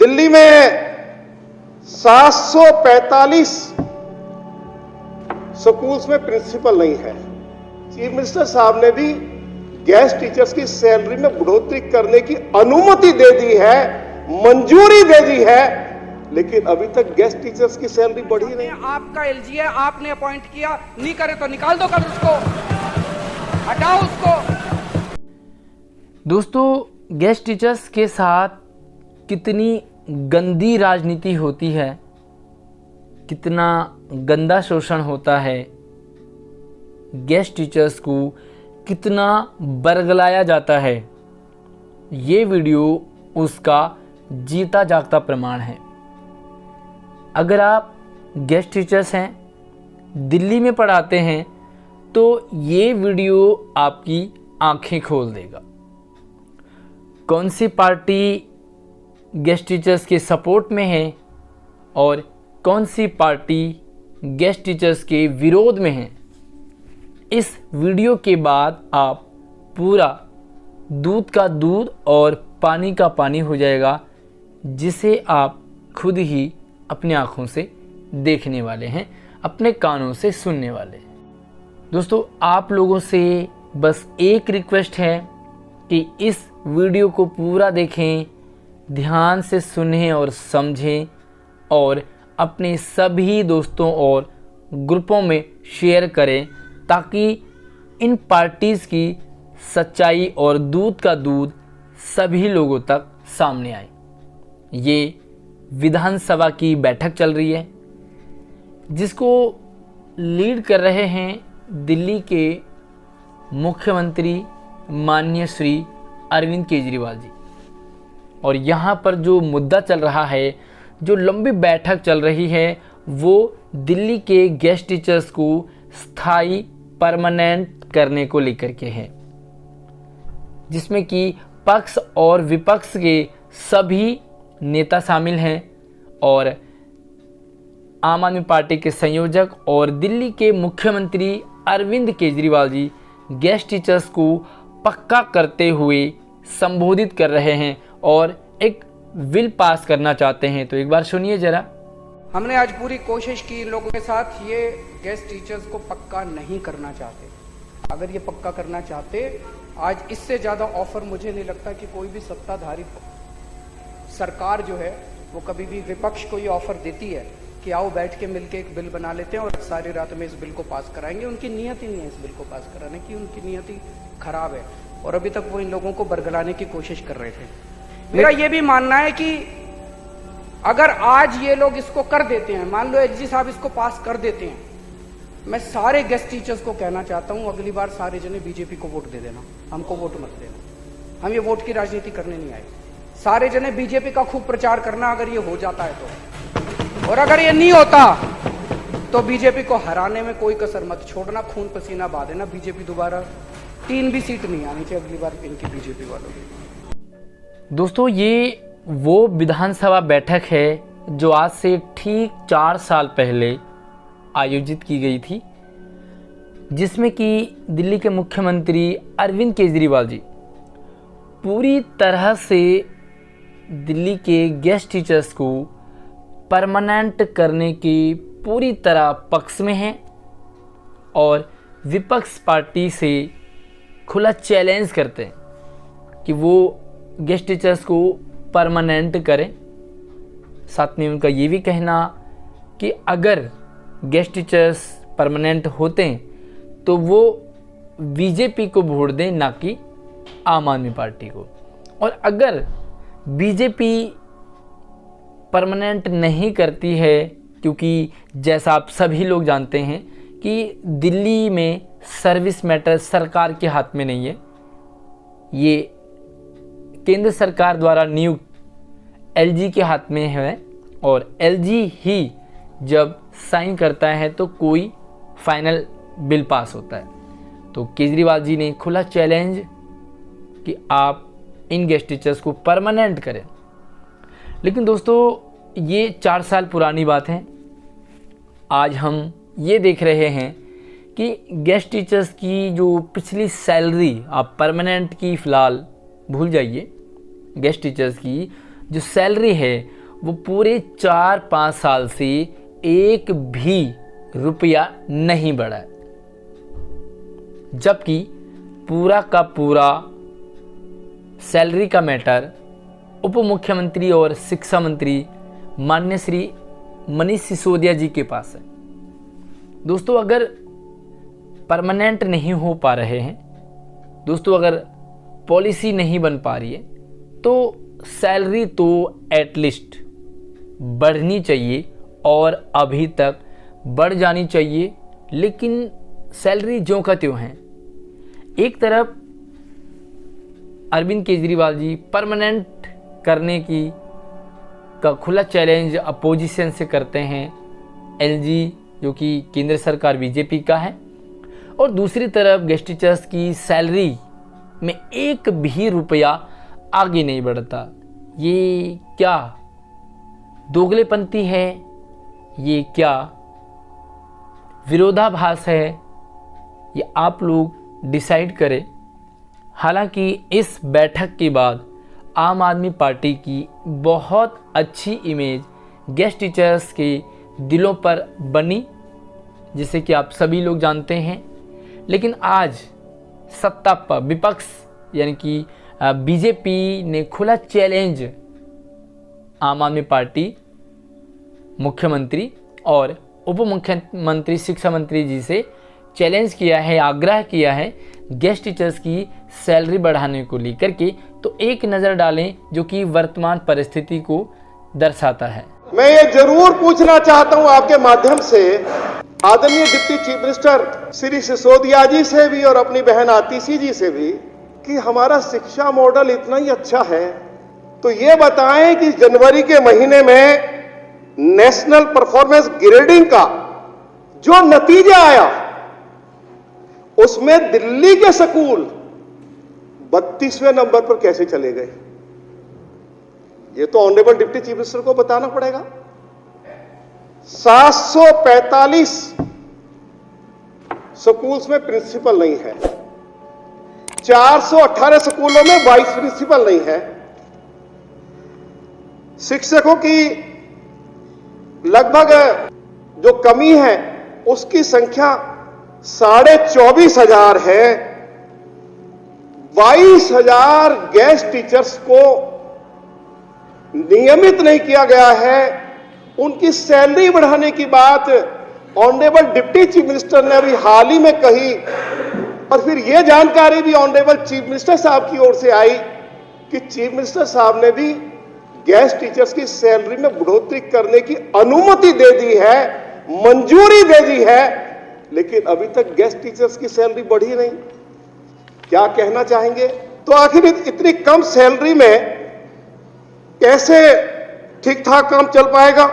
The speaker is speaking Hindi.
दिल्ली में 745 स्कूल्स में प्रिंसिपल नहीं है। चीफ मिनिस्टर साहब ने भी गेस्ट टीचर्स की सैलरी में बढ़ोतरी करने की अनुमति दे दी है, मंजूरी दे दी है, लेकिन अभी तक गेस्ट टीचर्स की सैलरी बढ़ी नहीं। आपका एलजी है, आपने अपॉइंट किया, नहीं करे तो निकाल दो कल उसको, हटाओ उसको। दोस्तों, गेस्ट टीचर्स के साथ कितनी गंदी राजनीति होती है, कितना गंदा शोषण होता है, गेस्ट टीचर्स को कितना बरगलाया जाता है, ये वीडियो उसका जीता जागता प्रमाण है। अगर आप गेस्ट टीचर्स हैं, दिल्ली में पढ़ाते हैं, तो ये वीडियो आपकी आंखें खोल देगा। कौन सी पार्टी गेस्ट टीचर्स के सपोर्ट में है और कौन सी पार्टी गेस्ट टीचर्स के विरोध में है, इस वीडियो के बाद आप पूरा दूध का दूध और पानी का पानी हो जाएगा, जिसे आप खुद ही अपनी आँखों से देखने वाले हैं, अपने कानों से सुनने वाले हैं। दोस्तों, आप लोगों से बस एक रिक्वेस्ट है कि इस वीडियो को पूरा देखें, ध्यान से सुनें और समझें और अपने सभी दोस्तों और ग्रुपों में शेयर करें, ताकि इन पार्टीज़ की सच्चाई और दूध का दूध सभी लोगों तक सामने आए। ये विधानसभा की बैठक चल रही है, जिसको लीड कर रहे हैं दिल्ली के मुख्यमंत्री माननीय श्री अरविंद केजरीवाल जी। और यहाँ पर जो मुद्दा चल रहा है, जो लंबी बैठक चल रही है, वो दिल्ली के गेस्ट टीचर्स को स्थायी परमानेंट करने को लेकर के है, जिसमें कि पक्ष और विपक्ष के सभी नेता शामिल हैं और आम आदमी पार्टी के संयोजक और दिल्ली के मुख्यमंत्री अरविंद केजरीवाल जी गेस्ट टीचर्स को पक्का करते हुए संबोधित कर रहे हैं और एक बिल पास करना चाहते हैं। तो एक बार सुनिए जरा। हमने आज पूरी कोशिश की इन लोगों के साथ, ये गेस्ट टीचर्स को पक्का नहीं करना चाहते। अगर ये पक्का करना चाहते, आज इससे ज़्यादा ऑफर मुझे नहीं लगता कि कोई भी सत्ताधारी सरकार जो है वो कभी भी विपक्ष को ये ऑफर देती है कि आओ बैठ के मिलके एक बिल बना लेते हैं और सारी रात में इस बिल को पास कराएंगे। उनकी नीयत ही नहीं है इस बिल को पास कराने की, उनकी नीयत ही खराब है और अभी तक वो इन लोगों को बरगलाने की कोशिश कर रहे थे। मेरा ये भी मानना है कि अगर आज ये लोग इसको कर देते हैं, मान लो एलजी साहब इसको पास कर देते हैं, मैं सारे गेस्ट टीचर्स को कहना चाहता हूं, अगली बार सारे जने बीजेपी को वोट दे देना, हमको वोट मत देना। हम ये वोट की राजनीति करने नहीं आए। सारे जने बीजेपी का खूब प्रचार करना अगर ये हो जाता है तो, और अगर ये नहीं होता तो बीजेपी को हराने में कोई कसर मत छोड़ना, खून पसीना बहा देना। बीजेपी दोबारा 3 भी सीट नहीं आनी चाहिए अगली बार इनकी बीजेपी वालों की। दोस्तों, ये वो विधानसभा बैठक है जो आज से ठीक 4 साल पहले आयोजित की गई थी, जिसमें कि दिल्ली के मुख्यमंत्री अरविंद केजरीवाल जी पूरी तरह से दिल्ली के गेस्ट टीचर्स को परमानेंट करने की पूरी तरह पक्ष में हैं और विपक्ष पार्टी से खुला चैलेंज करते हैं कि वो गेस्ट टीचर्स को परमानेंट करें। साथ में उनका ये भी कहना कि अगर गेस्ट टीचर्स परमानेंट होते हैं तो वो बीजेपी को वोट दें, ना कि आम आदमी पार्टी को। और अगर बीजेपी परमानेंट नहीं करती है, क्योंकि जैसा आप सभी लोग जानते हैं कि दिल्ली में सर्विस मैटर सरकार के हाथ में नहीं है, ये केंद्र सरकार द्वारा नियुक्त एलजी के हाथ में है और एलजी ही जब साइन करता है तो कोई फाइनल बिल पास होता है। तो केजरीवाल जी ने खुला चैलेंज कि आप इन गेस्ट टीचर्स को परमानेंट करें। लेकिन दोस्तों, ये 4 साल पुरानी बात है। आज हम ये देख रहे हैं कि गेस्ट टीचर्स की जो पिछली सैलरी, आप परमानेंट की फ़िलहाल भूल जाइए, गेस्ट टीचर्स की जो सैलरी है वो पूरे 4-5 साल से एक भी रुपया नहीं बढ़ा है, जबकि पूरा का पूरा सैलरी का मैटर उप मुख्यमंत्री और शिक्षा मंत्री माननीय श्री मनीष सिसोदिया जी के पास है। दोस्तों, अगर परमानेंट नहीं हो पा रहे हैं, दोस्तों अगर पॉलिसी नहीं बन पा रही है, तो सैलरी तो एटलीस्ट बढ़नी चाहिए और अभी तक बढ़ जानी चाहिए। लेकिन सैलरी ज्यों का त्यों है। एक तरफ अरविंद केजरीवाल जी परमानेंट करने का खुला चैलेंज अपोजिशन से करते हैं, एलजी जो कि केंद्र सरकार बीजेपी का है, और दूसरी तरफ गेस्ट टीचर्स की सैलरी में एक भी रुपया आगे नहीं बढ़ता। ये क्या दोगलेपंती है, ये क्या विरोधाभास है, ये आप लोग डिसाइड करें। हालांकि इस बैठक के बाद आम आदमी पार्टी की बहुत अच्छी इमेज गेस्ट टीचर्स के दिलों पर बनी, जिसे कि आप सभी लोग जानते हैं। लेकिन आज सत्ता पर विपक्ष यानी कि बीजेपी ने खुला चैलेंज आम आदमी पार्टी, मुख्यमंत्री और उप मुख्यमंत्री शिक्षा मंत्री जी से चैलेंज किया है, आग्रह किया है गेस्ट टीचर्स की सैलरी बढ़ाने को लेकर के। तो एक नज़र डालें जो कि वर्तमान परिस्थिति को दर्शाता है। मैं ये जरूर पूछना चाहता हूं आपके माध्यम से आदरणीय deputy chief minister Shri Sisodia ji से भी और अपनी बहन आतिशी जी से भी कि हमारा शिक्षा मॉडल इतना ही अच्छा है, तो ये बताएं कि जनवरी के महीने में नेशनल परफॉर्मेंस ग्रेडिंग का जो नतीजा आया उसमें दिल्ली के स्कूल 32वें नंबर पर कैसे चले गए, ये तो ऑनरेबल डिप्टी चीफ मिनिस्टर को बताना पड़ेगा। 745 स्कूल्स में प्रिंसिपल नहीं है, 418 स्कूलों में वाइस प्रिंसिपल नहीं है, शिक्षकों की लगभग जो कमी है उसकी संख्या 24,500 है, 22,000 गेस्ट टीचर्स को नियमित नहीं किया गया है। उनकी सैलरी बढ़ाने की बात ऑनरेबल डिप्टी चीफ मिनिस्टर ने अभी हाल ही में कही, और फिर यह जानकारी भी ऑनरेबल चीफ मिनिस्टर साहब की ओर से आई कि चीफ मिनिस्टर साहब ने भी गेस्ट टीचर्स की सैलरी में बढ़ोतरी करने की अनुमति दे दी है, मंजूरी दे दी है, लेकिन अभी तक गेस्ट टीचर्स की सैलरी बढ़ी नहीं। क्या कहना चाहेंगे? तो आखिर इतनी कम सैलरी में कैसे ठीक ठाक काम चल पाएगा?